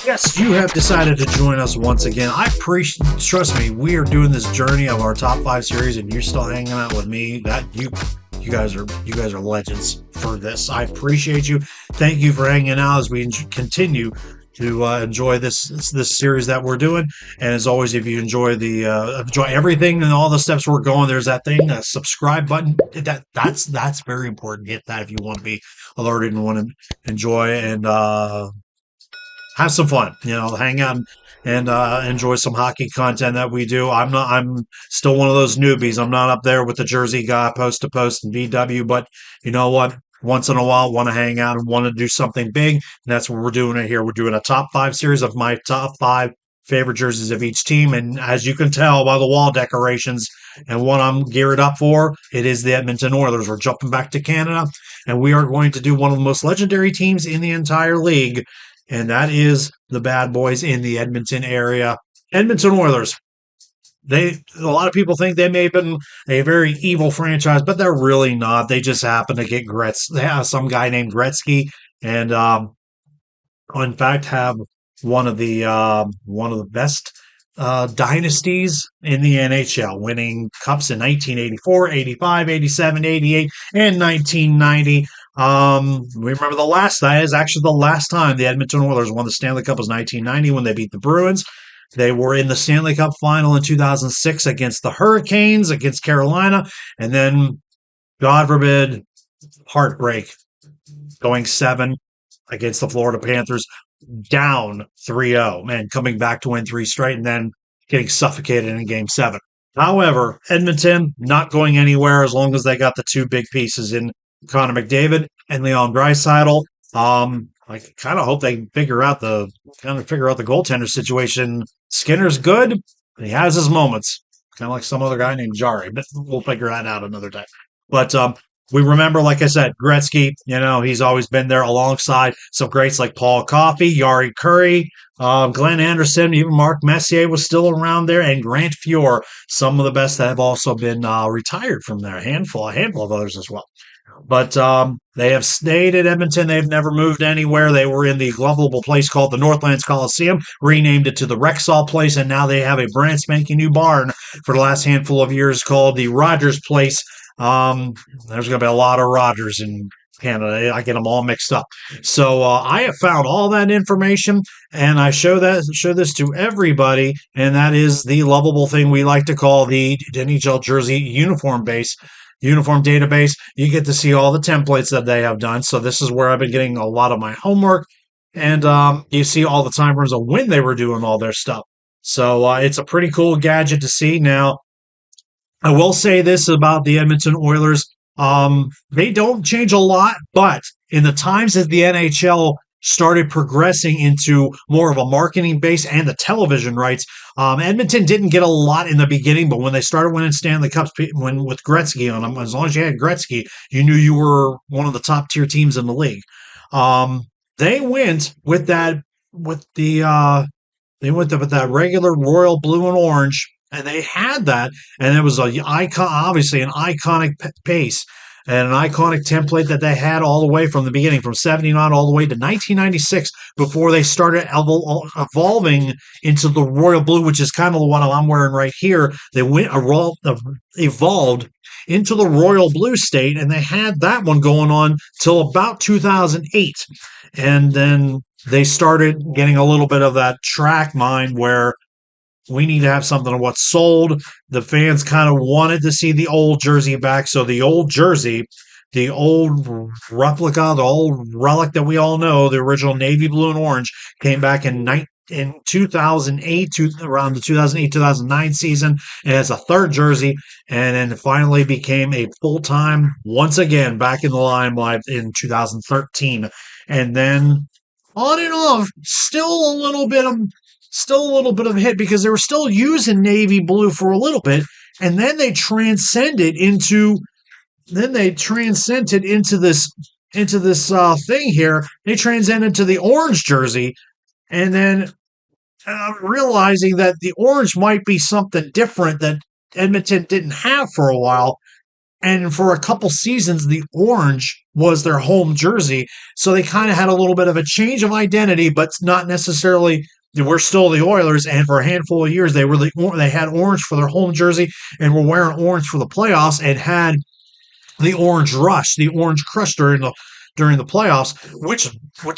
Yes, you have decided to join us once again. I appreciate, trust me, we are doing this journey of our top five series, and you're still hanging out with me. You guys are legends for this. I appreciate you. Thank you for hanging out as we continue to enjoy this series that we're doing. And as always, if you enjoy everything and all the steps we're going, there's that thing, a subscribe button. That's very important. Hit that if you want to be alerted and want to enjoy and have some fun, hang out and enjoy some hockey content that we do. I'm still one of those newbies. I'm not up there with the Jersey guy post to post and VW, but you know what? Once in a while, want to hang out and want to do something big. And that's what we're doing it here. We're doing a top five series of my top five favorite jerseys of each team. And as you can tell by the wall decorations and what I'm geared up for, it is the Edmonton Oilers. We're jumping back to Canada, and we are going to do one of the most legendary teams in the entire league, and that is the bad boys in the Edmonton area. Edmonton Oilers. A lot of people think they may have been a very evil franchise, but they're really not. They just happen to get They have some guy named Gretzky, and in fact have one of the best dynasties in the NHL, winning cups in 1984, 85, 87, 88, and 1990. Remember that is actually the last time the Edmonton Oilers won the Stanley Cup was 1990 when they beat the Bruins. They were in the Stanley Cup final in 2006 against the Hurricanes, against Carolina, and then, God forbid, heartbreak, going 7 against the Florida Panthers, down 3-0, man, coming back to win 3 straight and then getting suffocated in game 7. However, Edmonton not going anywhere as long as they got the two big pieces in Connor McDavid and Leon Draisaitl. I kind of hope they figure out the goaltender situation. Skinner's good. He has his moments, kind of like some other guy named Jari, but we'll figure that out another day. But we remember, like I said, Gretzky, he's always been there alongside some greats like Paul Coffey, Yari Curry, Glenn Anderson, even Mark Messier was still around there, and Grant Fuhr, some of the best that have also been retired from there, a handful of others as well. But they have stayed at Edmonton. They've never moved anywhere. They were in the lovable place called the Northlands Coliseum, renamed it to the Rexall Place, and now they have a brand spanking new barn for the last handful of years called the Rogers Place. There's going to be a lot of Rogers in Canada. I get them all mixed up. So I have found all that information, and I show this to everybody, and that is the lovable thing we like to call the NHL jersey uniform database. You get to see all the templates that they have done. So this is where I've been getting a lot of my homework, and you see all the time frames of when they were doing all their stuff. So it's a pretty cool gadget to see. Now, I will say this about the Edmonton Oilers. They don't change a lot, but in the times that the NHL started progressing into more of a marketing base and the television rights, Edmonton didn't get a lot in the beginning, but when they started winning Stanley Cups, with Gretzky on them, as long as you had Gretzky, you knew you were one of the top tier teams in the league. They went with that regular royal blue and orange, and they had that, and it was obviously an iconic pace and an iconic template that they had all the way from the beginning, from 79 all the way to 1996, before they started evolving into the royal blue, which is kind of the one I'm wearing right here. They evolved into the royal blue state, and they had that one going on till about 2008, and then they started getting a little bit of that track mind where we need to have something of what's sold. The fans kind of wanted to see the old jersey back. So the old jersey, the old replica, the old relic that we all know, the original navy blue and orange, came back in 2008, around the 2008-2009 season, and as a third jersey, and then finally became a full-time, once again, back in the limelight in 2013. And then on and off, still a little bit of a hit because they were still using navy blue for a little bit, and then they transcended into this thing here. They transcended to the orange jersey, and then realizing that the orange might be something different that Edmonton didn't have for a while. And for a couple seasons, the orange was their home jersey. So they kind of had a little bit of a change of identity, but not necessarily. We're still the Oilers, and for a handful of years, they had orange for their home jersey and were wearing orange for the playoffs and had the orange rush, the orange crush during the playoffs, which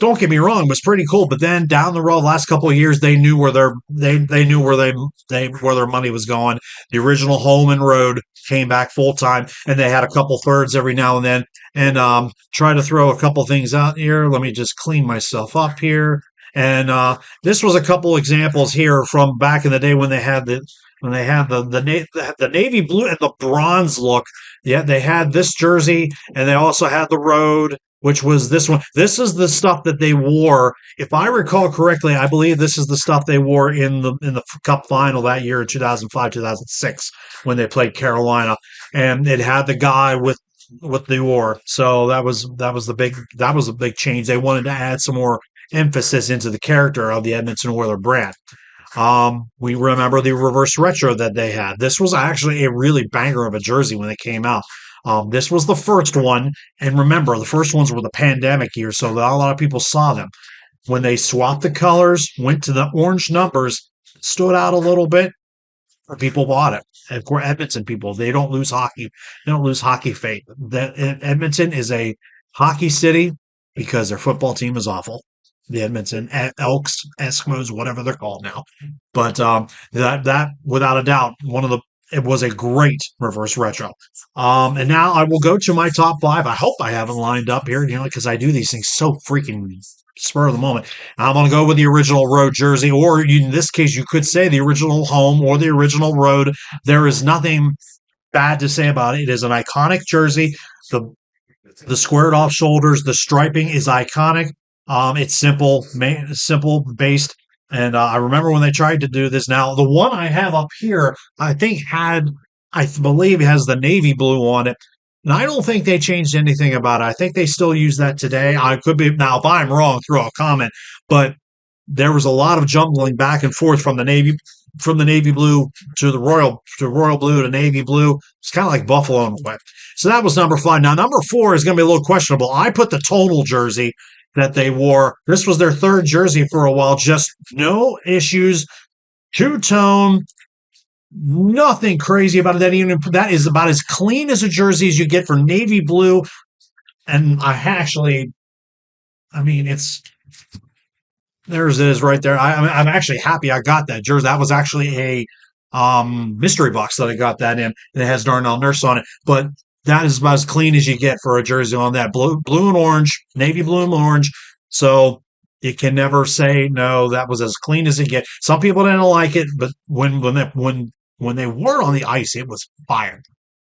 don't get me wrong was pretty cool. But then down the road, last couple of years, they knew where they knew where their money was going. The original home and road came back full time, and they had a couple thirds every now and then. And try to throw a couple things out here. Let me just clean myself up here. And this was a couple examples here from back in the day when they had the navy blue and the bronze look. Yeah, they had this jersey, and they also had the road, which was this one. This is the stuff that they wore. If I recall correctly, I believe this is the stuff they wore in the Cup final that year in 2005, 2006 when they played Carolina, and it had the guy with the war. So that was a big change. They wanted to add some more emphasis into the character of the Edmonton Oilers brand. We remember the reverse retro that they had. This was actually a really banger of a jersey when it came out. This was the first one, and remember, the first ones were the pandemic year, so not a lot of people saw them. When they swapped the colors, went to the orange numbers, stood out a little bit, people bought it. And of course, Edmonton people, they don't lose hockey. They don't lose hockey faith. Edmonton is a hockey city because their football team is awful. The Edmonton Elks, Eskimos, whatever they're called now. But that without a doubt, it was a great reverse retro. And now I will go to my top five. I hope I haven't lined up here, because I do these things so freaking spur of the moment. I'm going to go with the original road jersey, or in this case, you could say the original home or the original road. There is nothing bad to say about it. It is an iconic jersey. The the squared off shoulders, the striping is iconic. It's simple based. And I remember when they tried to do this. Now, the one I have up here, I believe, has the navy blue on it. And I don't think they changed anything about it. I think they still use that today. I could be, now, if I'm wrong, throw a comment. But there was a lot of jumbling back and forth from the navy blue to the royal blue to navy blue. It's kind of like buffalo in a way. So that was number 5. Now, number 4 is going to be a little questionable. I put the total jersey that they wore. This was their third jersey for a while. Just no issues. Two-tone. Nothing crazy about it. That is about as clean as a jersey as you get for navy blue. And there's it is right there. I'm actually happy I got that jersey. That was actually a mystery box that I got that in, and it has Darnell Nurse on it. But that is about as clean as you get for a jersey on that. Blue and orange, navy blue and orange. So you can never say no. That was as clean as it get. Some people didn't like it, but when they were on the ice, it was fire.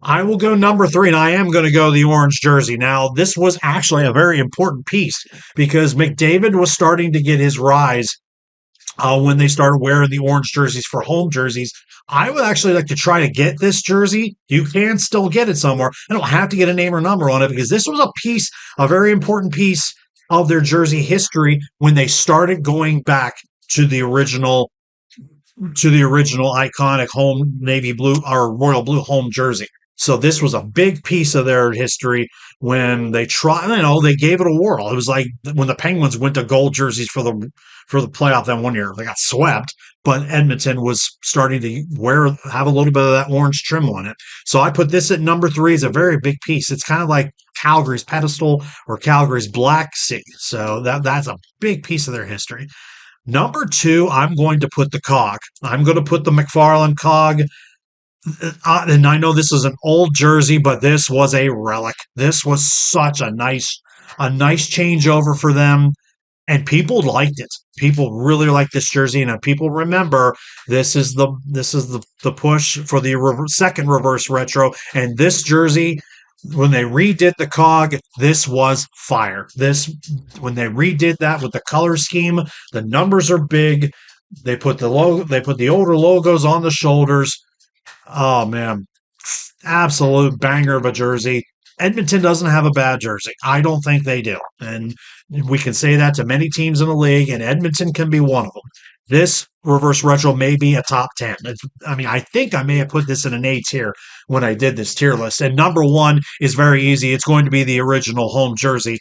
I will go number 3, and I am going to go the orange jersey. Now, this was actually a very important piece because McDavid was starting to get his rise when they started wearing the orange jerseys for home jerseys. I would actually like to try to get this jersey. You can still get it somewhere. I don't have to get a name or number on it because this was a very important piece of their jersey history when they started going back to the original iconic home navy blue or royal blue home jersey. So this was a big piece of their history when they they gave it a whirl. It was like when the Penguins went to gold jerseys for the playoff that one year. They got swept, but Edmonton was starting to have a little bit of that orange trim on it. So I put this at number 3. It's a very big piece. It's kind of like Calgary's pedestal or Calgary's Black Sea. So that's a big piece of their history. Number 2, I'm going to put the cog. I'm going to put the McFarland cog. And I know this is an old jersey, but this was a relic. This was such a nice changeover for them, and people liked it. People really liked this jersey, and people remember this is the push for the second reverse retro. And this jersey, when they redid the cog, this was fire. When they redid that with the color scheme, the numbers are big. They put the older logos on the shoulders. Oh, man. Absolute banger of a jersey. Edmonton doesn't have a bad jersey. I don't think they do. And we can say that to many teams in the league, and Edmonton can be one of them. This reverse retro may be a top 10. I mean, I think I may have put this in an A tier when I did this tier list. And number one is very easy. It's going to be the original home jersey.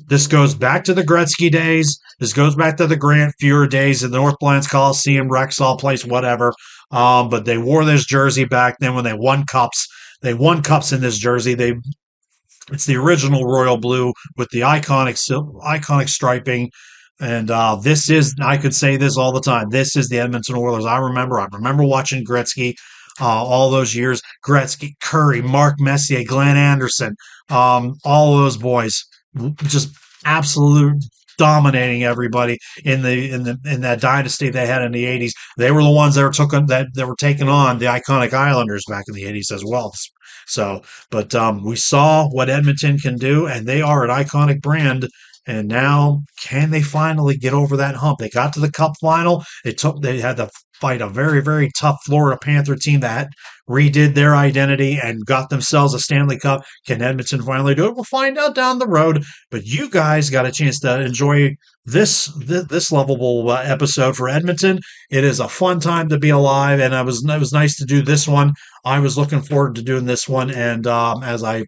This goes back to the Gretzky days. This goes back to the Grant Fuhrer days, the Northlands Coliseum, Rexall Place, whatever. But they wore this jersey back then when they won cups. They won cups in this jersey. It's the original royal blue with the iconic striping. And this is, I could say this all the time. This is the Edmonton Oilers. I remember watching Gretzky all those years. Gretzky, Curry, Mark Messier, Glenn Anderson, all those boys, just absolute dominating everybody in that dynasty they had in the 80s. They were the ones that were taking on the iconic Islanders back in the 80s as well. So, but we saw what Edmonton can do, and they are an iconic brand. And now, can they finally get over that hump? They got to the Cup final. They had to fight a very very tough Florida Panther team that redid their identity and got themselves a Stanley Cup. Can Edmonton finally do it? We'll find out down the road. But you guys got a chance to enjoy this lovable episode for Edmonton. It is a fun time to be alive, and it was nice to do this one. I was looking forward to doing this one, and as I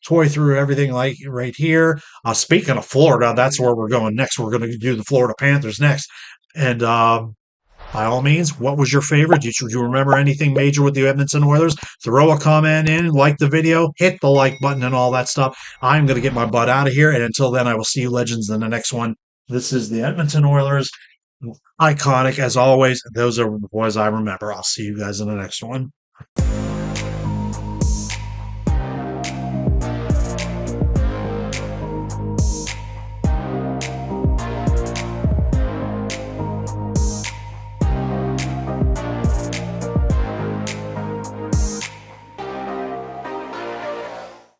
toy through everything like right here. Speaking of Florida, that's where we're going next. We're going to do the Florida Panthers next, and by all means, what was your favorite? Do you remember anything major with the Edmonton Oilers? Throw a comment in, like the video, hit the like button, and all that stuff. I'm going to get my butt out of here, and until then, I will see you legends in the next one. This is the Edmonton Oilers. Iconic as always. Those are the boys I remember. I'll see you guys in the next one.